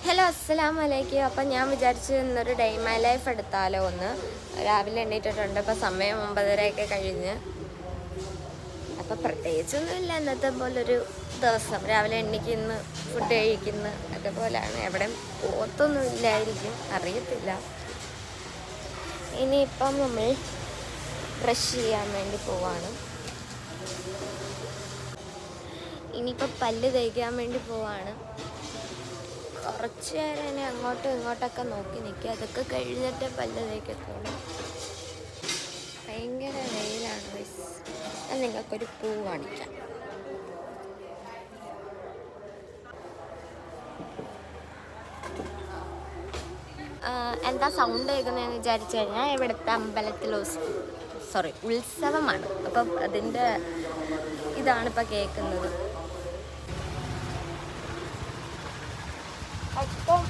Hello അസ്സലാമലൈക്കും. അപ്പം ഞാൻ വിചാരിച്ചു ഇന്നൊരു ഡേ മൈ ലൈഫ് എടുത്താലോ ഒന്ന്. രാവിലെ എണ്ണീറ്റിട്ടുണ്ട്. ഇപ്പം സമയം 9:30 കഴിഞ്ഞ്. അപ്പം പ്രത്യേകിച്ചൊന്നുമില്ല, ഇന്നത്തെ പോലൊരു ദിവസം. രാവിലെ എണ്ണിക്കുന്നു, ഫുഡ് കഴിക്കുന്നു, അതേപോലെയാണ്. എവിടെയും പോത്തൊന്നും ഇല്ലായിരിക്കും, അറിയത്തില്ല. ഇനിയിപ്പം നമ്മൾ ബ്രഷ് ചെയ്യാൻ വേണ്ടി പോവാണ്. ഇനിയിപ്പം പല്ല് തേക്കാൻ വേണ്ടി പോവാണ്. കുറച്ച് നേരം ഇനി അങ്ങോട്ടും ഇങ്ങോട്ടൊക്കെ നോക്കി നിൽക്കുക. അതൊക്കെ കഴിഞ്ഞിട്ട് പല്ല് തേക്കത്തുള്ളൂ. ഭയങ്കര വെയിലാണ് ഗയ്സ്. ഞാൻ നിങ്ങൾക്കൊരു പൂ കാണിക്കാം. എന്താ സൗണ്ട് കേൾക്കുന്നതെന്ന് വിചാരിച്ചു കഴിഞ്ഞാൽ ഇവിടുത്തെ അമ്പലത്തിൽ ഉത്സവമാണ്. അപ്പം അതിൻ്റെ ഇതാണിപ്പോൾ കേൾക്കുന്നത്. അപ്പം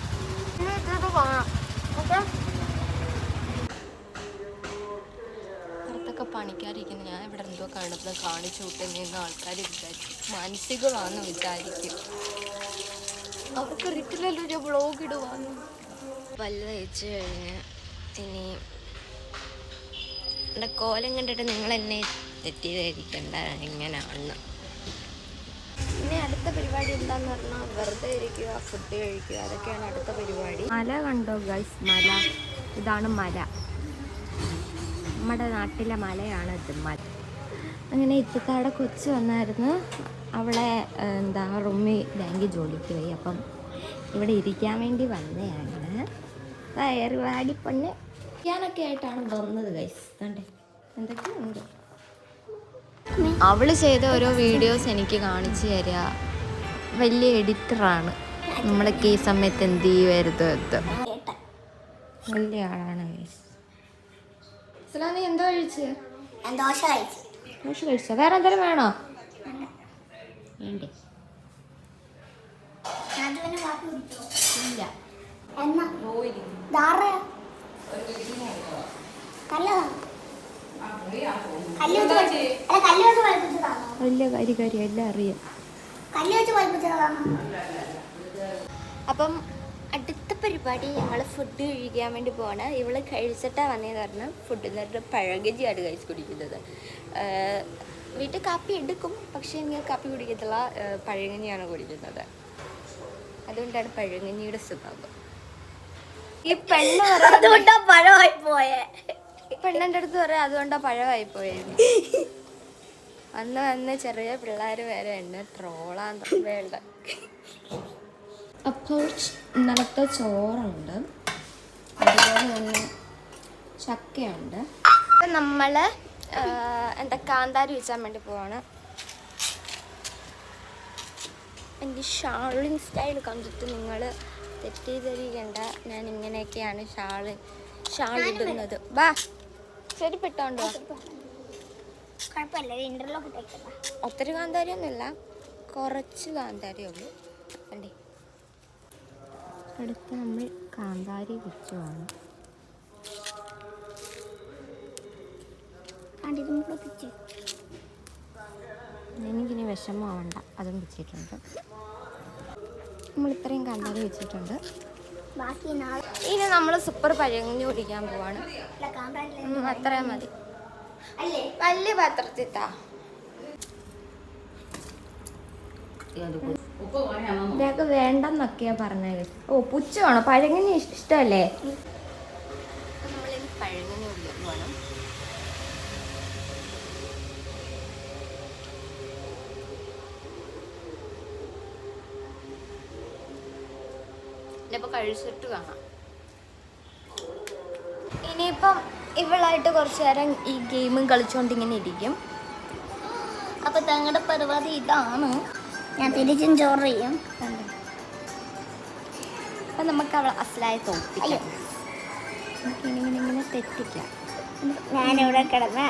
പുറത്തൊക്കെ പണിക്കാരിക്കുന്നു. ഞാൻ ഇവിടെ എന്തോ കാണുന്നത് കാണിച്ചു കൂട്ടുന്ന ആൾക്കാർ വിചാരിക്കും മാനസികമാണെന്ന് വിചാരിക്കും. അവർക്ക് റിട്ടിലല്ലോ ഒരു വ്ളോഗ് ഇടുവാന്ന്. പല്ല് തേച്ച് കഴിഞ്ഞ് ഇനി എൻ്റെ കോലം കണ്ടിട്ട് നിങ്ങൾ എന്നെ തെറ്റിദ്ധരിക്കണ്ട എങ്ങനെയാണെന്ന്. പിന്നെ അടുത്ത പരിപാടി എന്താന്ന് പറഞ്ഞാൽ വെറുതെ ഇരിക്കുക, ഫുഡ് കഴിക്കുക, അതൊക്കെയാണ് അടുത്ത പരിപാടി. മല കണ്ടോ ഗൈസ്? മല, ഇതാണ് മല. നമ്മുടെ നാട്ടിലെ മലയാണ് ഇത്. മല അങ്ങനെ ഇത്തത്താടെ കൊച്ചു വന്നായിരുന്നു. അവളെ റൂമി ബാങ്കിൽ ജോലിക്ക് പോയി. അപ്പം ഇവിടെ ഇരിക്കാൻ വേണ്ടി വന്നതാണ്. വയറുവാടി പൊണ്ണ് ഇരിക്കാനൊക്കെ ആയിട്ടാണ് വന്നത് ഗൈസ്. കണ്ടേ എന്തൊക്കെയുണ്ട്. അവള് ചെയ്ത ഓരോ വീഡിയോസ് എനിക്ക് കാണിച്ചു തരിക. വലിയ എഡിറ്ററാണ്. നമ്മളൊക്കെ ഈ സമയത്ത് എന്ത് ചെയ്യുമായിരുന്നു? വലിയ ആളാണ് ഗൈസ്. നീ എന്തോ ദോശ കഴിച്ചോ? വേറെ എന്തെങ്കിലും വേണോ? വേണ്ടേ? ഇല്ല. വലിയ കാര്യം എല്ലാം അറിയാം. അപ്പം അടുത്ത പരിപാടി ഞങ്ങൾ ഫുഡ് കഴിക്കാൻ വേണ്ടി പോവാണ്. ഇവള് കഴിച്ചിട്ടാണ് വന്നതെന്ന് പറഞ്ഞാൽ ഫുഡ് എന്നിട്ട് പഴകജിയാണ് കഴിച്ച് കുടിക്കുന്നത്. വീട്ടിൽ കാപ്പി എടുക്കും, പക്ഷേ ഞാൻ കാപ്പി കുടിക്കത്തില്ല, പഴകഞ്ഞിയാണ് കുടിക്കുന്നത്. അതുകൊണ്ടാണ് പഴകഞ്ഞിയുടെ സ്വഭാവം. ഈ പെണ്ണ് പഴമായി പോയേ. പെണ്ണിൻ്റെ അടുത്ത് പറയാം അതുകൊണ്ടാ പഴമായി പോയത്. വന്ന് ചെറിയ പിള്ളേർ വരെ എന്നെ ട്രോളാൻ വേണ്ട. അപ്പോൾ ഇന്നലത്തെ ചോറുണ്ട്, അതുപോലെ തന്നെ ചക്കയുണ്ട്. അപ്പം നമ്മൾ കാന്താരി വെച്ചാൻ വേണ്ടി പോവാണ്. എൻ്റെ ഷാളിങ് സ്റ്റൈൽ കണ്ടിട്ട് നിങ്ങൾ തെറ്റിദ്ധരിക്കണ്ട. ഞാൻ ഇങ്ങനെയൊക്കെയാണ് ഷാൾ ഇടുന്നത്. ബാ ശരിപ്പെട്ടോണ്ടോ? ഒത്തിരി കാന്താരി ഒന്നുമില്ല, കുറച്ച് കാന്താരി ഉള്ളൂ. കണ്ടേ, അടുത്ത് നമ്മൾ കാന്താരി വെച്ചുവാണ്. എനിക്കിനി വിഷമമാവണ്ട, അതും വെച്ചിട്ടുണ്ട്. നമ്മൾ ഇത്രയും കാന്താരി വെച്ചിട്ടുണ്ട്. ഇനി നമ്മൾ സൂപ്പർ പഴങ്ങഞ്ഞി കുടിക്കാൻ പോവാണ്. അത്രയും മതി. വലിയ പാത്രത്തിത്താ. ഇതൊക്കെ വേണ്ടെന്നൊക്കെയാ പറഞ്ഞത്. പുച്ഛമാണോ? പഴങ്ങഞ്ഞി ഇഷ്ടമല്ലേ? നമ്മളിനി പഴങ്ങഞ്ഞി കുടിക്കാൻ പോകണം. ഇനിയിപ്പോൾ കഴിച്ചിട്ട് കാണാം. ഇനിയിപ്പം ഇവളായിട്ട് കുറച്ച് നേരം ഈ ഗെയിമും കളിച്ചുകൊണ്ട് ഇങ്ങനെ ഇരിക്കും. അപ്പം തങ്ങളുടെ പരിപാടി ഇതാണ്. ഞാൻ തിരിച്ചും ചോറ് ചെയ്യും. അപ്പം നമുക്ക് അവളെ അസലായി തോൽപ്പിക്കാം. നമുക്കിങ്ങനെ തെറ്റിക്കാം. ഞാനിവിടെ കിടന്ന്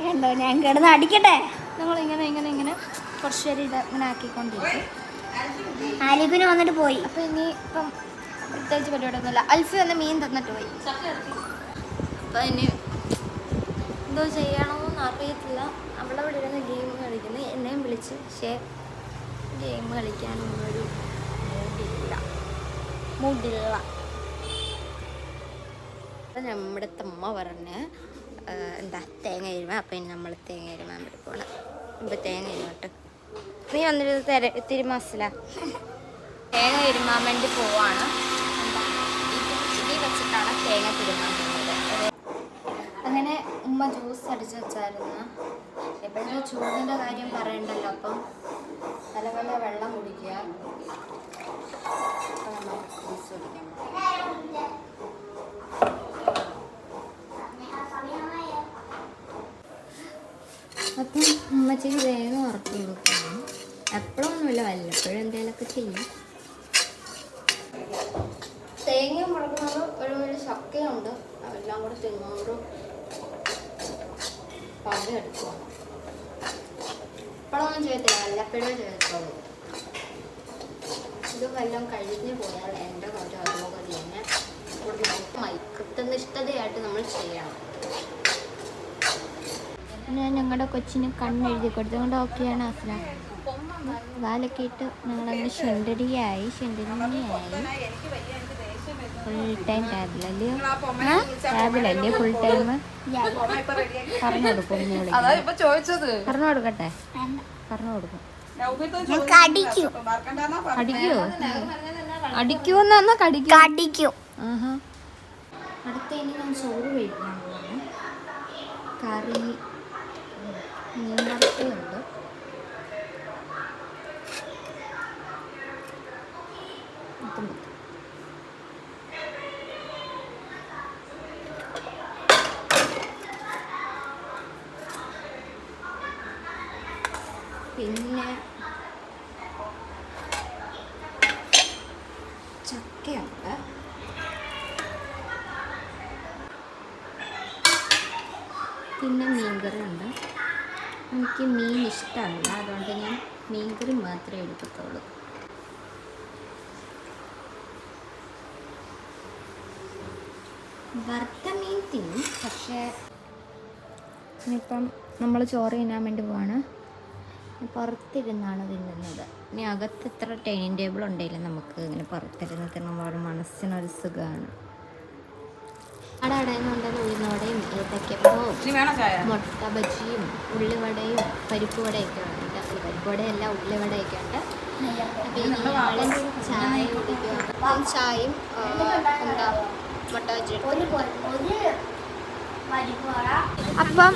കണ്ടോ, ഞാൻ കിടന്ന് അടിക്കട്ടെ. നമ്മളിങ്ങനെ കുറച്ച് നേരം ഇങ്ങനെ ആക്കിക്കൊണ്ടിരിക്കും. ആലിഫിന് വന്നിട്ട് പോയി. അപ്പം ഇനിയിപ്പം പ്രത്യേകിച്ച് പരിപാടിയൊന്നുമില്ല. അൽഫി വന്ന് മീൻ തന്നിട്ട് പോയി. അപ്പം ഇനി എന്തോ ചെയ്യണമെന്ന് അറിയത്തില്ല. അവളവിടെ ഇരുന്ന് ഗെയിം കളിക്കുന്നു. എന്നെയും വിളിച്ച്, പക്ഷേ ഗെയിം കളിക്കാനൊന്നും ഒരു മൂഡില്ല. മൂടില്ല. നമ്മുടെ അമ്മ പറഞ്ഞ് എന്താ തേങ്ങ ഇരുമ. അപ്പം ഇനി നമ്മൾ തേങ്ങ ഇരുമാൻ വേണ്ടി പോകണം. ഇപ്പം തേങ്ങ ഇരുമട്ട് നീ വന്നിട്ട് തിരുമാസല തേങ്ങ ഇരുമാൻ വേണ്ടി പോവാണ്. ഇതിൽ വെച്ചിട്ടാണ് തേങ്ങ തിരുമാൻ പോകുന്നത്. അങ്ങനെ ഉമ്മ ജ്യൂസ് അടിച്ച് വെച്ചായിരുന്നു. എപ്പോഴും ചൂടിൻ്റെ കാര്യം പറയണ്ടല്ലോ. അപ്പം നല്ല വെള്ളം കുടിക്കുക. അപ്പം നമ്മൾ ജ്യൂസ് കുടിക്കണം. അപ്പം ഉമ്മച്ചിക്ക് വേഗം ഉറക്കി കൊടുക്കണം. എപ്പോഴൊന്നുമില്ല, വല്ലപ്പോഴും എന്തെങ്കിലുമൊക്കെ ചെയ്യും. തേങ്ങ മുടക്കുന്നത് ഒരു ശക്കയുണ്ട്, അതെല്ലാം കൂടെ തിന്നോണ്ട് പകയെടുക്കുക. ഇപ്പോഴൊന്നും ചെയ്യത്തില്ല, വല്ലപ്പോഴേ ചെയ്യത്തുള്ളൂ. ഇത് വല്ലതും കഴിഞ്ഞ് പോയാൽ എൻ്റെ കുറച്ച് അതുപോലെ തന്നെ കൃത്യനിഷ്ഠതയായിട്ട് നമ്മൾ ചെയ്യണം. ഞാൻ ഞങ്ങളുടെ കൊച്ചിന് കണ്ണെഴുതി കൊടുത്തുകൊണ്ട് ഓക്കെയാണ് അസ്ല. വാലൊക്കെ ഇട്ട് ഞങ്ങളങ്ങനെ ഷെണ്ടടിയായി ഫുൾ ടൈം ടാബിലല്ലയോ ഫുൾ ടൈം പറഞ്ഞു കൊടുക്കും. പറഞ്ഞു കൊടുക്കട്ടെ, പറഞ്ഞു കൊടുക്കും. അടിക്കുമെന്നാ കടിക്കും. ആഹാ. അടുത്ത ഇനി ഞാൻ ചോറ് കഴിക്കാൻ പോവാണ്. കറി മീൻ വറുത്തയുണ്ട്. പിന്നെ ചക്കയുണ്ട്. പിന്നെ മീൻകറി ഉണ്ട്. എനിക്ക് മീൻ ഇഷ്ടമല്ല, അതുകൊണ്ട് ഞാൻ മീൻകറി മാത്രമേ എടുക്കത്തുള്ളൂ. വറുത്ത മീൻ തിന്നും, പക്ഷേ ഇനിയിപ്പം നമ്മൾ ചോറ് തിന്നാൻ വേണ്ടി പോവാണ്. പുറത്തിരുന്നാണ് തിന്നുന്നത്. ഇനി അകത്ത് ഇത്ര ഡൈനിങ് ടേബിൾ ഉണ്ടെങ്കിലും നമുക്ക് ഇങ്ങനെ പുറത്തിരുന്ന് തിന്നുമ്പോൾ മനസ്സിനൊരു സുഖമാണ്. അവിടെ അടയുന്നുണ്ടെങ്കിൽ ഉള്ളിവടയും ഏത്തക്കപ്പവും മുട്ട ബജിയും ഉള്ളിവടയും പരിപ്പ് വടയൊക്കെ ഉണ്ട്. പരിപ്പ് വടയല്ല, ഉള്ളിവടയൊക്കെ ഉണ്ട്. ചായ കുടിക്കുക. ചായയും എന്താ മുട്ട ബജി. അപ്പം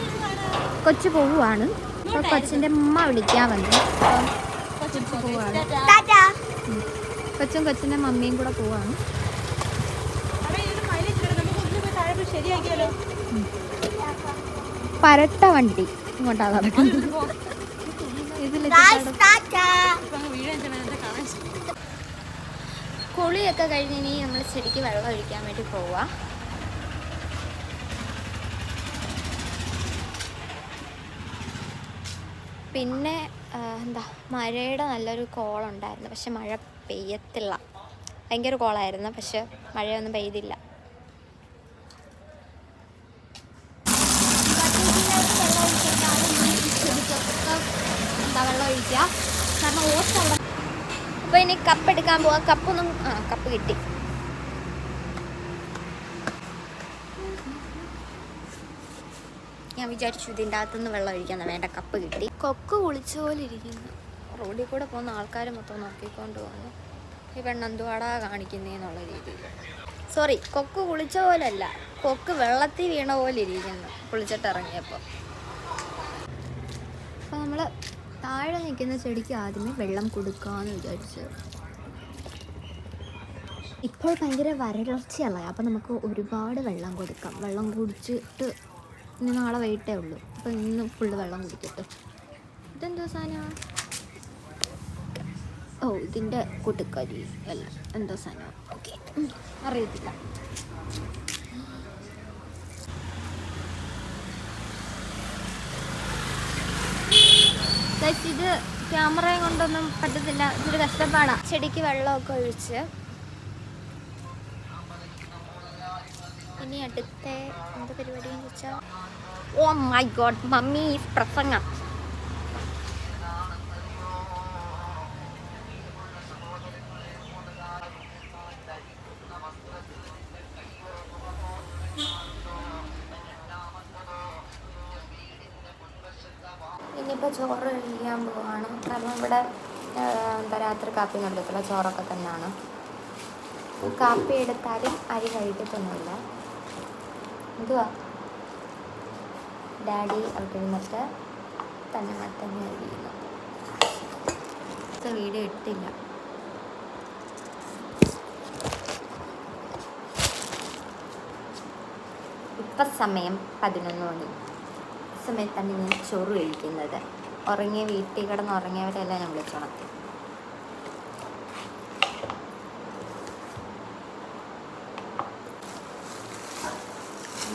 കൊച്ചു പോവുകയാണ്. അപ്പോൾ കൊച്ചിൻ്റെ ഉമ്മ വിളിക്കാൻ വന്നു. അപ്പം കൊച്ചു പോവുകയാണ്. കൊച്ചും കൊച്ചിൻ്റെ മമ്മിയും കൂടെ പോവുകയാണ്. പരട്ട വണ്ടി ഇങ്ങോട്ടാ നടക്കുന്നത്. കുളിയൊക്കെ കഴിഞ്ഞ് ഇനി നമ്മൾ ചെടിക്ക് വെള്ളം ഒഴിക്കാൻ വേണ്ടി പോവാ. പിന്നെ എന്താ മഴയുടെ നല്ലൊരു കോളുണ്ടായിരുന്നു, പക്ഷെ മഴ പെയ്യത്തില്ല. ഭയങ്കര കോളായിരുന്നു, പക്ഷെ മഴയൊന്നും പെയ്തില്ല. എന്താ വെള്ളം ഒഴിക്കുക, കാരണം ഓട്ടം. അപ്പോൾ ഇനി കപ്പ് എടുക്കാൻ പോവാം. കപ്പ് കിട്ടി. ഞാൻ വിചാരിച്ചു ഇതിൻ്റെ അകത്തുനിന്ന് വെള്ളം ഒഴിക്കാൻ, വേണ്ട കപ്പ് കിട്ടി. കൊക്ക് കുളിച്ച പോലെ ഇരിക്കുന്നു. റോഡിൽ കൂടെ പോകുന്ന ആൾക്കാർ മൊത്തം നോക്കിക്കൊണ്ട് പോകുന്നു. ഈ പെണ്ണെന്തുവാടാ കാണിക്കുന്നതെന്നുള്ള രീതിയിൽ. സോറി, കൊക്ക് കുളിച്ച പോലല്ല, കൊക്ക് വെള്ളത്തിൽ വീണ പോലെ ഇരിക്കുന്നു കുളിച്ചിട്ട് ഇറങ്ങിയപ്പോൾ. അപ്പോൾ നമ്മൾ താഴെ നിൽക്കുന്ന ചെടിക്ക് ആദ്യമേ വെള്ളം കൊടുക്കാമെന്ന് വിചാരിച്ചു. ഇപ്പോൾ ഭയങ്കര വരൾച്ചയല്ല, അപ്പോൾ നമുക്ക് ഒരുപാട് വെള്ളം കൊടുക്കാം. വെള്ളം കുടിച്ചിട്ട് ഇനി നാളെ വൈകിട്ടേ ഉള്ളൂ. അപ്പോൾ ഇന്ന് ഫുള്ള് വെള്ളം കുടിക്കട്ടെ. ഇതെന്തോ സാധനമാണ്? ഓ, ഇതിൻ്റെ കൂട്ടുക്കരി അല്ല, എന്തോ സാധനം. ഓക്കെ, അറിയത്തില്ല. ഇത് ക്യാമറയും കൊണ്ടൊന്നും പറ്റത്തില്ല, ഇതൊരു കഷ്ടപ്പാടാണ്. ചെടിക്ക് വെള്ളമൊക്കെ ഒഴിച്ച് ഇനി അടുത്ത എന്ത് പരിപാടിയെന്ന് വെച്ചാൽ, ഓ മൈ ഗോഡ്, മമ്മി പ്രസംഗം. ഇനിയിപ്പോൾ ചോറ് കഴിക്കാൻ പോവാണ്. കാരണം ഇവിടെ എന്താ രാത്രി കാപ്പി നടക്കത്തില്ല, ചോറൊക്കെ തന്നെയാണ്. കാപ്പി എടുത്താലും അരി കഴിക്കത്തൊന്നുമില്ല. എന്തുവാ ഡാഡി അവിടെ ഇരുന്നിട്ട് തന്നെ കഴിയുന്നു. വീഡിയോ ഇട്ടില്ല. ഇപ്പം സമയം 11 മണി. സമയത്താണ് ഞാൻ ചോറ് കഴിക്കുന്നത്. ഉറങ്ങിയ വീട്ടിൽ കിടന്ന് ഉറങ്ങിയവരെല്ലാം ഞാൻ വിളിച്ചോണം.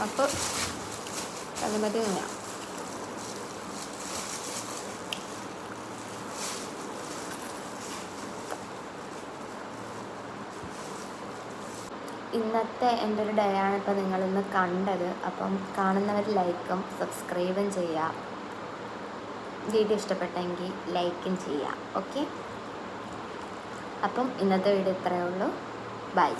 അപ്പോൾ അനുമതി ഞാൻ ഇന്നത്തെ എൻ്റെ ഒരു ഡേ ആണ് ഇപ്പോൾ നിങ്ങളിന്ന് കണ്ടത്. അപ്പം കാണുന്നവർ ലൈക്കും സബ്സ്ക്രൈബും ചെയ്യുക. വീഡിയോ ഇഷ്ടപ്പെട്ടെങ്കിൽ ലൈക്കും ചെയ്യുക. ഓക്കെ, അപ്പം ഇന്നത്തെ വീഡിയോ ഇത്രയേ ഉള്ളൂ. ബൈ.